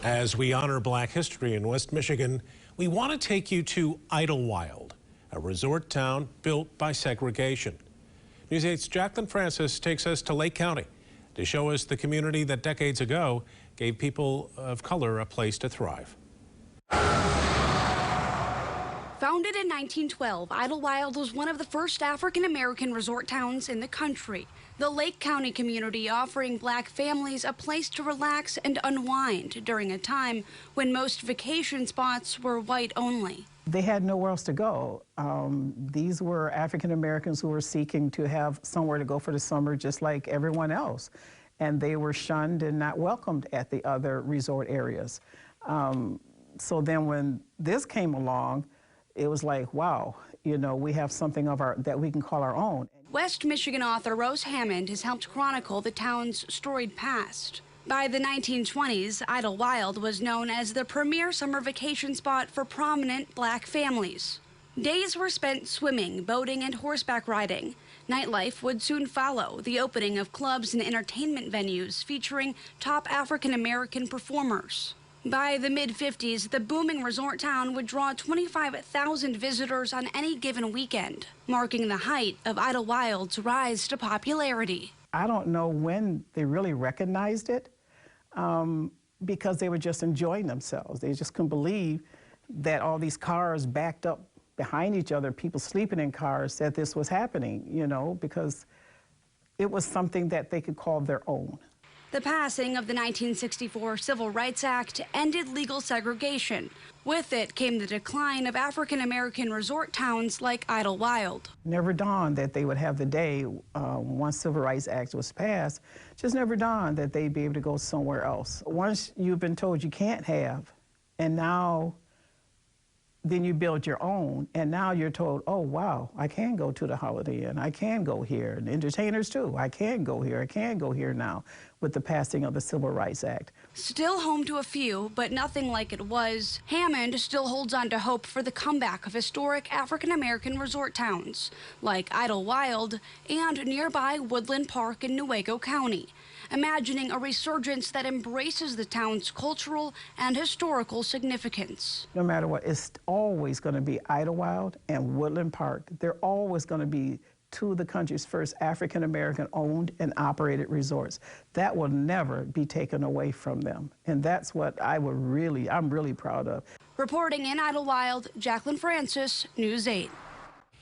As we honor Black history in West Michigan, we want to take you to Idlewild, a resort town built by segregation. News 8's Jacqueline Francis takes us to Lake County to show us the community that decades ago gave people of color a place to thrive. Founded in 1912, Idlewild was one of the first African-American resort towns in the country. The Lake County community offering Black families a place to relax and unwind during a time when most vacation spots were white only. They had nowhere else to go. These were African-Americans who were seeking to have somewhere to go for the summer just like everyone else. And they were shunned and not welcomed at the other resort areas. So then when this came along, it was like, wow, you know, we have something of our that we can call our own. West Michigan author Rose Hammond has helped chronicle the town's storied past. By the 1920s, Idlewild was known as the premier summer vacation spot for prominent Black families. Days were spent swimming, boating, and horseback riding. Nightlife would soon follow, the opening of clubs and entertainment venues featuring top African-American performers. By the mid-50s, the booming resort town would draw 25,000 visitors on any given weekend, marking the height of Idlewild's rise to popularity. I don't know when they really recognized it because they were just enjoying themselves. They just couldn't believe that all these cars backed up behind each other, people sleeping in cars, that this was happening, you know, because it was something that they could call their own. The passing of the 1964 Civil Rights Act ended legal segregation. With it came the decline of African-American resort towns like Idlewild. Never dawned that they would have the day, once Civil Rights Act was passed, just never dawned that they'd be able to go somewhere else. Once you've been told you can't have, and now then you build your own, and now you're told, oh, wow, I can go to the Holiday Inn, I can go here, and entertainers too, I can go here now, with the passing of the Civil Rights Act. Still home to a few, but nothing like it was, Hammond still holds on to hope for the comeback of historic African-American resort towns, like Idlewild and nearby Woodland Park in Newaygo County, imagining a resurgence that embraces the town's cultural and historical significance. No matter what, it's always going to be Idlewild and Woodland Park. They're always going to be two of the country's first African-American owned and operated resorts. That will never be taken away from them. And that's what I'm really proud of. Reporting in Idlewild, Jacqueline Francis, News 8.